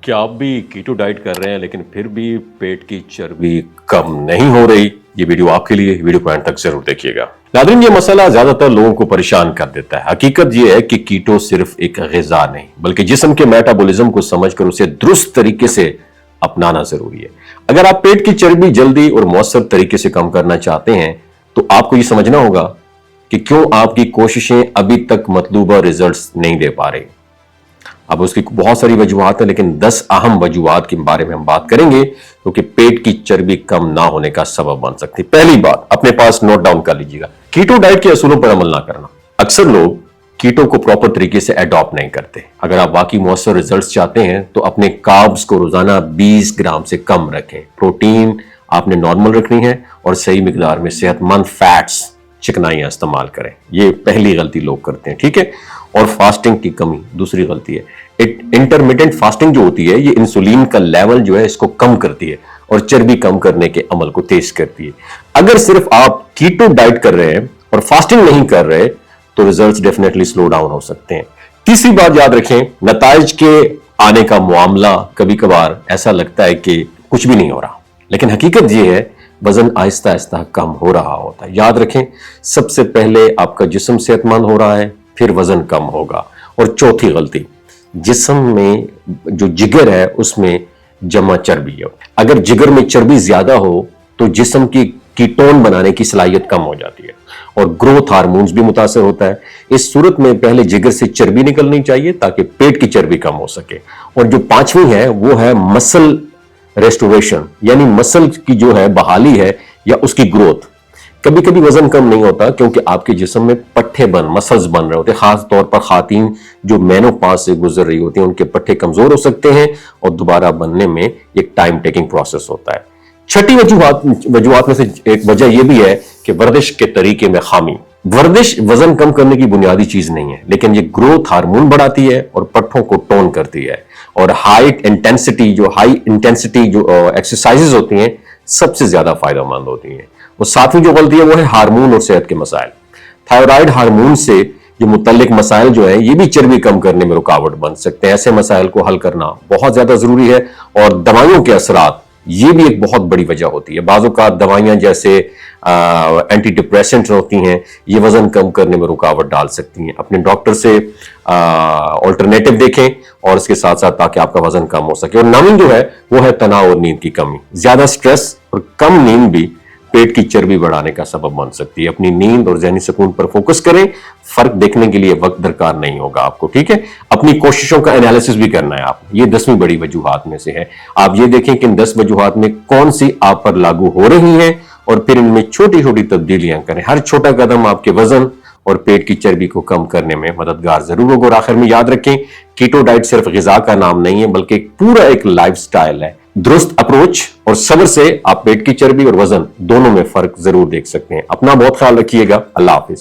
क्या आप भी कीटो डाइट कर रहे हैं लेकिन फिर भी पेट की चर्बी कम नहीं हो रही? ये वीडियो आपके लिए, वीडियो को एंड तक जरूर देखिएगा। नाज़रीन, ये मसला ज्यादातर लोगों को परेशान कर देता है। हकीकत ये है कि कीटो सिर्फ एक ग़िज़ा नहीं बल्कि जिस्म के मेटाबॉलिज्म को समझकर उसे दुरुस्त तरीके से अपनाना जरूरी है। अगर आप पेट की चर्बी जल्दी और मौसर तरीके से कम करना चाहते हैं तो आपको ये समझना होगा कि क्यों आपकी कोशिशें अभी तक मतलूबा रिजल्ट्स नहीं दे पा रही। अब उसकी बहुत सारी वजूहात है, लेकिन 10 अहम वजूहात के बारे में हम बात करेंगे क्योंकि पेट की चर्बी कम ना होने का सबब बन सकती है। पहली बात अपने पास नोट डाउन कर लीजिएगा, कीटो डाइट के असूलों पर अमल ना करना। अक्सर लोग कीटो को प्रॉपर तरीके से अडॉप्ट नहीं करते। अगर आप वाकई मौसर रिजल्ट्स चाहते हैं तो अपने कार्ब्स को रोजाना 20 ग्राम से कम रखें। प्रोटीन आपने नॉर्मल रखनी है और सही मिकदार में सेहतमंद फैट्स, चिकनाइयां इस्तेमाल करें। ये पहली गलती लोग करते हैं, ठीक है। और फास्टिंग की कमी दूसरी गलती है। इंटरमिटेंट फास्टिंग जो होती है ये इंसुलिन का लेवल जो है इसको कम करती है और चर्बी कम करने के अमल को तेज करती है। अगर सिर्फ आप कीटो डाइट कर रहे हैं और फास्टिंग नहीं कर रहे तो रिजल्ट्स डेफिनेटली स्लो डाउन हो सकते हैं। तीसरी बात याद रखें, नताइज के आने का मामला कभी कभार ऐसा लगता है कि कुछ भी नहीं हो रहा, लेकिन हकीकत ये है वजन आहिस्ता आहिस्ता कम हो रहा होता है। याद रखें, सबसे पहले आपका जिस्म सेहतमंद हो रहा है, फिर वजन कम होगा। और चौथी गलती, जिस्म में जो जिगर है उसमें जमा चर्बी है। अगर जिगर में चर्बी ज्यादा हो तो जिस्म की कीटोन बनाने की सलाहियत कम हो जाती है और ग्रोथ हार्मोन्स भी मुतासर होता है। इस सूरत में पहले जिगर से चर्बी निकलनी चाहिए ताकि पेट की चर्बी कम हो सके। और जो पांचवी है वो है मसल रेस्टोरेशन, यानी मसल की जो है बहाली है या उसकी ग्रोथ। कभी कभी वजन कम नहीं होता क्योंकि आपके जिस्म में पट्टे मसल्स बन रहे होते हैं। खास तौर पर खातीन जो मेनोपॉज से गुजर रही होती हैं उनके पट्टे कमजोर हो सकते हैं और दोबारा बनने में एक टाइम टेकिंग प्रोसेस होता है। छठी वजूहात में से एक वजह यह भी है कि वर्जिश के तरीके में खामी। वर्जिश वजन कम करने की बुनियादी चीज नहीं है, लेकिन ये ग्रोथ हार्मोन बढ़ाती है और पट्टों को टोन करती है। और हाई इंटेंसिटी जो एक्सरसाइजेज होती हैं सबसे ज्यादा फायदेमंद होती हैं। और सातवीं जो गलती है वो है हार्मोन और सेहत के मसाइल। थायराइड हार्मोन से ये मुतल्लिक मसाइल जो है ये भी चर्बी कम करने में रुकावट बन सकते हैं। ऐसे मसाइल को हल करना बहुत ज्यादा जरूरी है। और दवाइयों के असरात ये भी एक बहुत बड़ी वजह होती है। बाज़ औक़ात दवाइयां जैसे एंटी डिप्रेसेंट होती हैं, ये वजन कम करने में रुकावट डाल सकती हैं। अपने डॉक्टर से ऑल्टरनेटिव देखें और इसके साथ साथ ताकि आपका वजन कम हो सके। और नवीं जो है वो है तनाव और नींद की कमी। ज्यादा स्ट्रेस और कम नींद भी पेट की चर्बी बढ़ाने का सबब बन सकती है। अपनी नींद और ज़हनी सुकून पर फोकस करें। फर्क देखने के लिए वक्त दरकार नहीं होगा आपको, ठीक है। अपनी कोशिशों का एनालिसिस भी करना है आप। ये 10वीं बड़ी वजूहात में से है। आप ये देखें कि इन 10 वजूहात में कौन सी आप पर लागू हो रही हैं और फिर इनमें छोटी छोटी तब्दीलियां करें। हर छोटा कदम आपके वजन और पेट की चर्बी को कम करने में मददगार जरूर होगा। और आखिर में याद रखें, कीटो डाइट सिर्फ ग़िज़ा का नाम नहीं है बल्कि पूरा एक लाइफस्टाइल है। दुरुस्त अप्रोच और सब्र से आप पेट की चर्बी और वजन दोनों में फर्क जरूर देख सकते हैं। अपना बहुत ख्याल रखिएगा। अल्लाह हाफिज।